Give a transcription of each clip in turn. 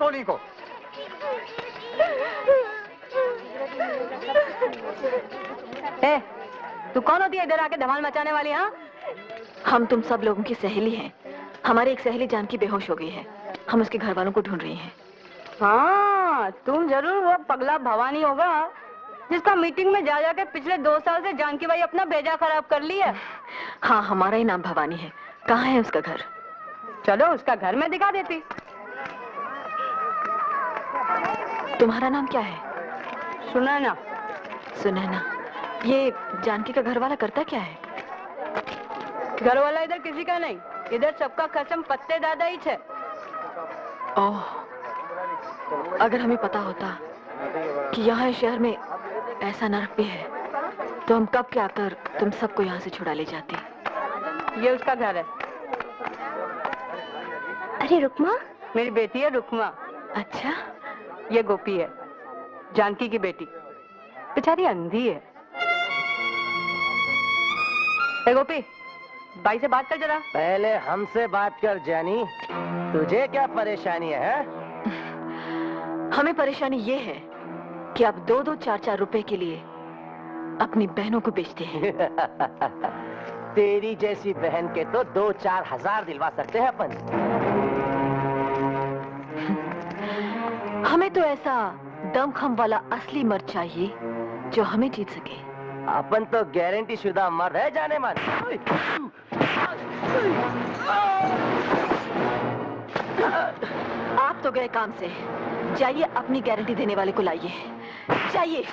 मारता उन्हीं को। ए, तू कौन होती है इधर आके धमाल मचाने वाली? हाँ, हम तुम सब लोगों की सहेली हैं। हमारी एक सहेली जानकी बेहोश हो गई है, हम उसके घर वालों को ढूंढ रही हैं। हाँ, तुम जरूर वो पगला भवानी होगा जिसका मीटिंग में जा जाके पिछले 2 साल से जानकी भाई अपना भेजा खराब कर लिया। हाँ, हमारा ही नाम भवानी है। कहाँ है उसका घर? चलो उसका घर मैं दिखा देती। तुम्हारा नाम क्या है? सुनैना। सुनैना। ये जानकी का घर वाला करता क्या है? घर वाला इधर किसी का नहीं, इधर सबका कसम पत्ते दादा ही है। ओह, अगर हमें पता होता कि यहाँ शहर में ऐसा नर्क भी है तो हम कब के आकर तुम सबको यहाँ से छुड़ा ले जाते। ये उसका घर है। अरे रुक्मा, मेरी बेटी है रुक्मा। अच्छा, ये गोपी है, जानकी की बेटी। बेचारी अंधी है। ए गोपी, भाई से बात कर जरा। पहले हमसे बात कर जानी, तुझे क्या परेशानी है? हमें परेशानी ये है कि आप 2-2, 4-4 रुपए के लिए अपनी बहनों को बेचते हैं। तेरी जैसी बहन के तो 2-4 हजार दिलवा सकते हैं अपन। हमें तो ऐसा दमखम वाला असली मर्द चाहिए जो हमें जीत सके। अपन तो गारंटी शुदा मर्द है जाने मन। आप तो गए काम से, जाइए अपनी गारंटी देने वाले को लाइए। जाइए।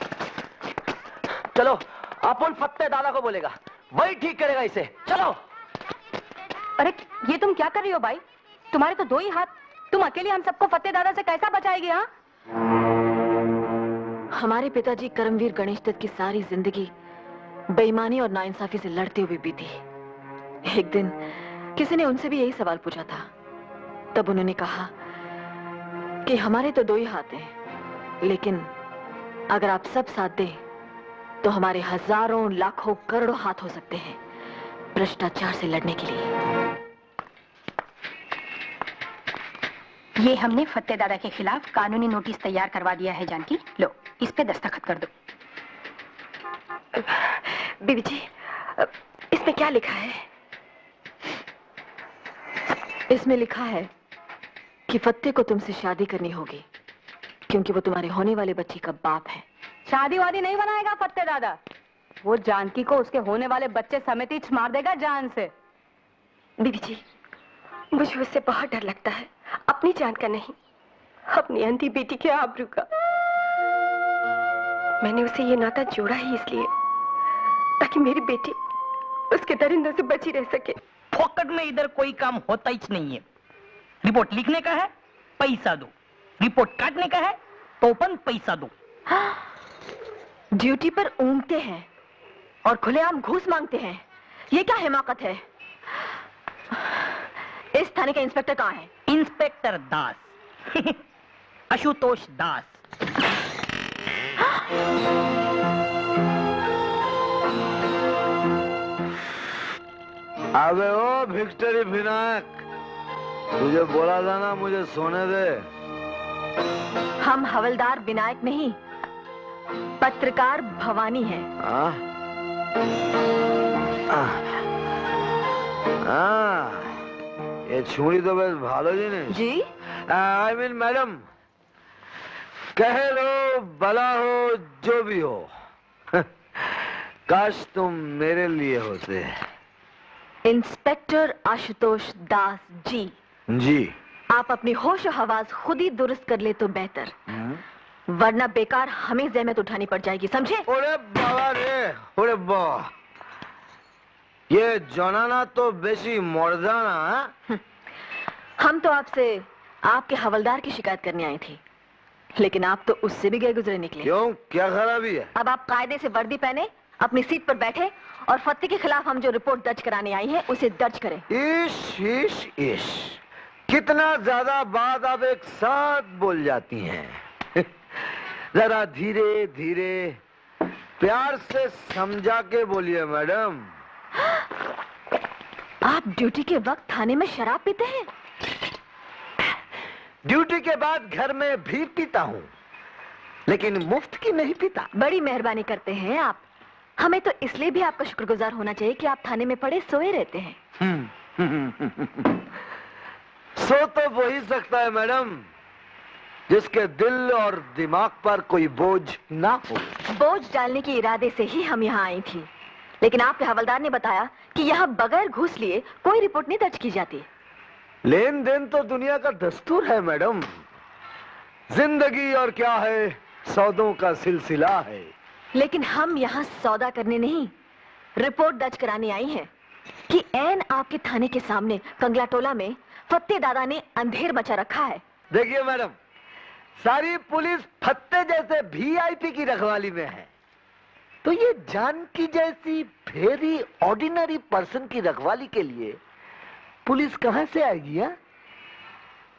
चलो, अपन फत्ते दादा को बोलेगा, वही ठीक करेगा इसे। चलो। अरे ये तुम क्या कर रही हो भाई? तुम्हारे तो 2 ही हाथ, तुम अकेली हम सबको फत्ते दादा से कैसा बचाएगी? हाँ, हमारे पिताजी करमवीर गणेश दत्त की सारी जिंदगी बेईमानी और नाइंसाफी से लड़ते हुए बीती। एक दिन किसी ने उनसे भी यही सवाल पूछा था। तब उन्होंने कहा कि हमारे तो 2 ही हाथ हैं, लेकिन अगर आप सब साथ दें तो हमारे हजारों, लाखों, करोड़ों हाथ हो सकते हैं भ्रष्टाचार से लड़ने के लिए। ये हमने फत्ते दादा के खिलाफ कानूनी नोटिस तैयार करवा दिया है जानकी। लो, इस पे दस्तखत कर दो। बीबी जी, इसमें क्या लिखा है? इसमें लिखा है कि फत्ते को तुमसे शादी करनी होगी क्योंकि वो तुम्हारे होने वाले बच्चे का बाप है। शादी वादी नहीं बनाएगा फत्ते दादा, वो जानकी को उसके होने वाले बच्चे समेत ही मार देगा जान से। बीबी जी, मुझे उससे बहुत डर लगता है, अपनी जान का नहीं, अपनी अंधी बेटी के आबरू का। मैंने उसे ये नाता जोड़ा ही इसलिए ताकि मेरी बेटी उसके दरिंदों से बची रह सके। फोकट में इधर कोई काम होता ही नहीं है। रिपोर्ट लिखने का है, पैसा दो। रिपोर्ट काटने का है तो अपन पैसा दो। ड्यूटी पर ऊँघते हैं और खुलेआम घूस मांगते हैं, ये क्या हिमाकत है? इस थाने का इंस्पेक्टर कहाँ है? इंस्पेक्टर दास। आशुतोष दास। अबे ओ विक्टरी विनायक, तुझे बोला था ना मुझे सोने दे। हम हवलदार विनायक नहीं, पत्रकार भवानी है। ये छुरी तो बस भालो जी ने जी। आई मीन मैडम, कह लो भला हो जो भी हो, काश तुम मेरे लिए होते। इंस्पेक्टर आशुतोष दास जी। जी। आप अपनी होश और हवास खुद ही दुरुस्त कर ले तो बेहतर, वरना बेकार हमें जहमत उठानी पड़ जाएगी, समझे? ओरे बाबा रे, ओरे बाबा, ये जनाना तो बेसी मर्दाना। हम तो आपसे आपके हवलदार की शिकायत करने आई थी, लेकिन आप तो उससे भी गए गुजरे निकले। क्यों, क्या खराबी है? अब आप कायदे से वर्दी पहने अपनी सीट पर बैठे और फत्ते के खिलाफ हम जो रिपोर्ट दर्ज कराने आई हैं उसे दर्ज करें। इश इश इश, कितना ज्यादा बात आप एक साथ बोल जाती हैं। जरा धीरे धीरे प्यार से समझा के बोलिए मैडम। आप ड्यूटी के वक्त थाने में शराब पीते हैं? ड्यूटी के बाद घर में भी पीता हूँ, लेकिन मुफ्त की नहीं पीता। बड़ी मेहरबानी करते हैं आप। हमें तो इसलिए भी आपका शुक्रगुजार होना चाहिए कि आप थाने में पड़े सोए रहते हैं। सो तो वो ही सकता है मैडम जिसके दिल और दिमाग पर कोई बोझ ना हो। बोझ डालने के इरादे से ही हम यहाँ आई थी, लेकिन आपके हवलदार ने बताया कि यहाँ बगैर घूस लिए कोई रिपोर्ट नहीं दर्ज की जाती। लेन देन तो दुनिया का दस्तूर है मैडम। जिंदगी और क्या है, सौदों का सिलसिला है। लेकिन हम यहाँ सौदा करने नहीं, रिपोर्ट दर्ज कराने आई हैं कि ऐन आपके थाने के सामने कंगलाटोला में फत्ते दादा ने अंधेर मचा रखा है। देखिए मैडम, सारी पुलिस फत्ते जैसे वीआईपी की रखवाली में है, तो ये जानकी जैसी वेरी ऑर्डिनरी पर्सन की रखवाली के लिए पुलिस कहां से आएगी? हा?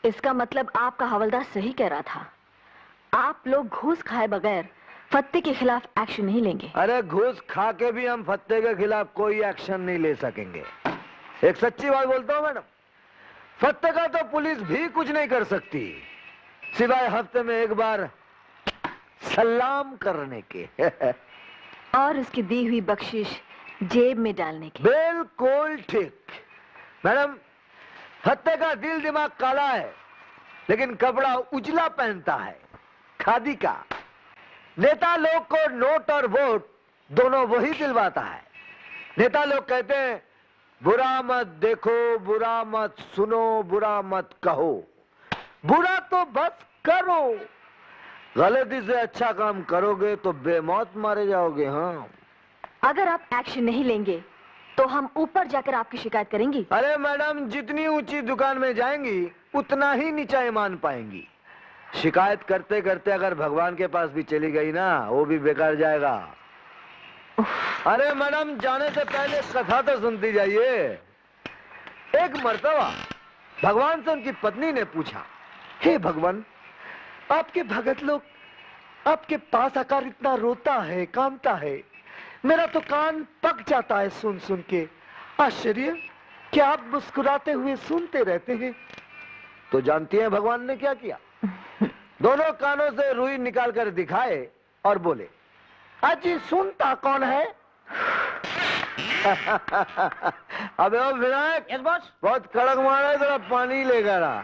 इसका मतलब आपका हवलदार सही कह रहा था। आप लोग घूस खाए बगैर फत्ते के खिलाफ एक्शन नहीं लेंगे। अरे घूस खा के भी हम फत्ते के खिलाफ कोई एक्शन नहीं ले सकेंगे। एक सच्ची बात बोलता हूं मैडम, फत्ते का तो पुलिस भी कुछ नहीं कर सकती सिवाय हफ्ते में एक बार सलाम करने के। और उसकी दी हुई बख्शिश जेब में डालने की। बिल्कुल ठीक मैडम। फत्ते का दिल दिमाग काला है, लेकिन कपड़ा उजला पहनता है, खादी का। नेता लोग को नोट और वोट दोनों वही दिलवाता है। नेता लोग कहते हैं बुरा मत देखो, बुरा मत सुनो, बुरा मत कहो, बुरा तो बस करो। गलती से अच्छा काम करोगे तो बेमौत मारे जाओगे। हाँ, अगर आप एक्शन नहीं लेंगे तो हम ऊपर जाकर आपकी शिकायत करेंगी। अरे मैडम, जितनी ऊंची दुकान में जाएंगी उतना ही नीचा ईमान पाएंगी। शिकायत करते करते अगर भगवान के पास भी चली गई ना, वो भी बेकार जाएगा। अरे मैडम, जाने से पहले कथा तो सुनती जाइए। एक मर्तबा भगवान से उनकी पत्नी ने पूछा, हे भगवान, आपके भगत लोग आपके पास आकर इतना रोता है, कांपता है, मेरा तो कान पक जाता है सुन सुन के। आश्चर्य, क्या आप मुस्कुराते हुए सुनते रहते हैं? तो जानती हैं भगवान ने क्या किया? दोनों कानों से रुई निकाल कर दिखाए और बोले, अजी सुनता कौन है? अबे ओ विनायक, यस बॉस। बहुत कड़क मारा है, थोड़ा पानी लेकर आ।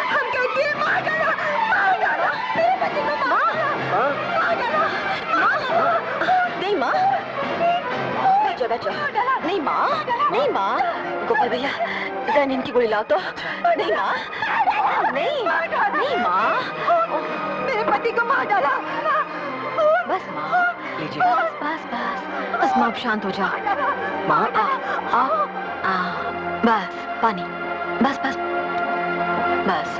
हम कहते हैं मार डालो, मार डालो, मेरे पति को मार डालो, नहीं माँ, बचो बचो, नहीं माँ, नहीं माँ, गोपाल भैया गन की गोली लाओ तो। नहीं माँ, नहीं, नहीं माँ, मेरे पति को मार डाला। बस माँ, लीजिए, बस बस बस बस माँ, शांत हो जाओ। माँ आ बस पानी, बस बस बस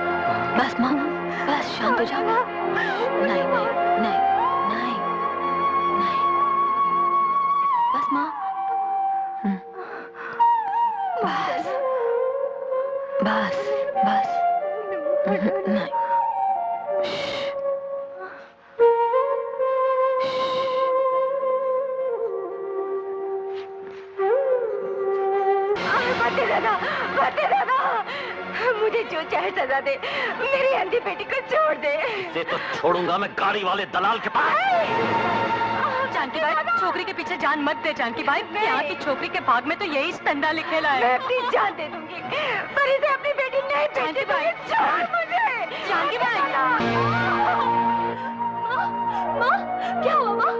बस माँ, बस शांत हो जाओ। नहीं नहीं नहीं नहीं नहीं, बस माँ, बस बस बस नहीं। फतेह दादा, मुझे जो चाहे सजा दे, मेरी अंधी बेटी को छोड़ दे। इसे तो छोड़ूंगा मैं गाड़ी वाले दलाल के पास। जानकी भाई, छोकरी के पीछे जान मत दे। जानकी भाई, यहाँ की छोकरी के भाग में तो यही स्तंदा लिखेला है। मैं अपनी जान दे दूंगी, पर इसे अपनी बेटी नहीं जानकी भाई, छोड़ मुझे। जानकी भाई, माँ, क्या हुआ माँ?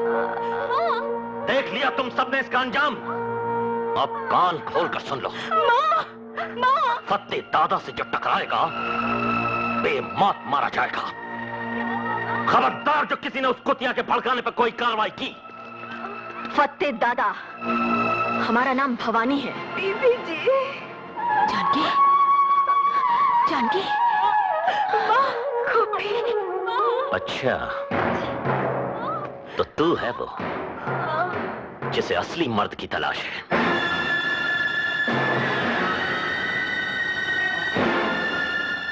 देख लिया तुम सबने इसका अंजाम। अब कान खोल कर सुन लो। माँ, फत्ते दादा से जो टकराएगा बेमौत मारा जाएगा। खबरदार जो किसी ने उस कुतिया के भड़काने पर कोई कार्रवाई की। फत्ते दादा, हमारा नाम भवानी है। बीबी जी। जानकी, जानकी, अच्छा, तो तू है वो जिसे असली मर्द की तलाश है।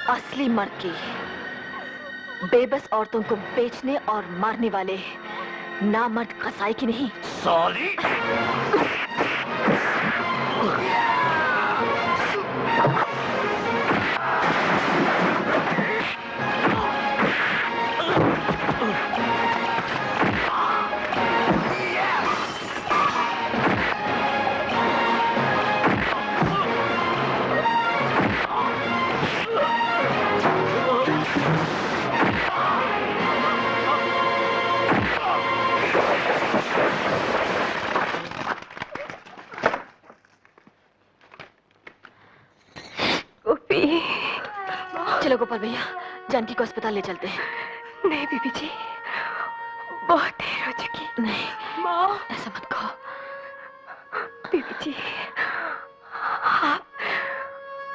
असली मर्द की बेबस औरतों को बेचने और मारने वाले ना मर्द कसाई की नहीं। सॉरी। चलो गोपाल भैया, जानकी को अस्पताल ले चलते हैं। नहीं बीबी जी, बहुत देर हो चुकी। नहीं माँ, ऐसा मत कहो। बीबी जी,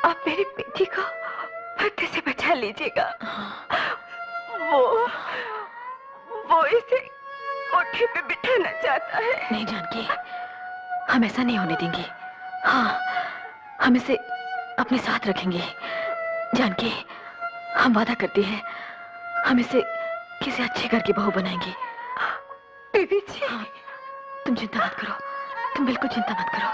आप मेरी बेटी को फत्ते से बचा लीजिएगा। वो इसे कोठे पे बिठाना चाहता है। नहीं जानकी, हम ऐसा नहीं होने देंगे। हाँ, हम इसे अपने साथ रखेंगे। जानकी, हम वादा करते हैं, हम इसे किसी अच्छे घर की बहू बनाएंगे। बीबी जी, हाँ, तुम चिंता मत करो, तुम बिल्कुल चिंता मत करो।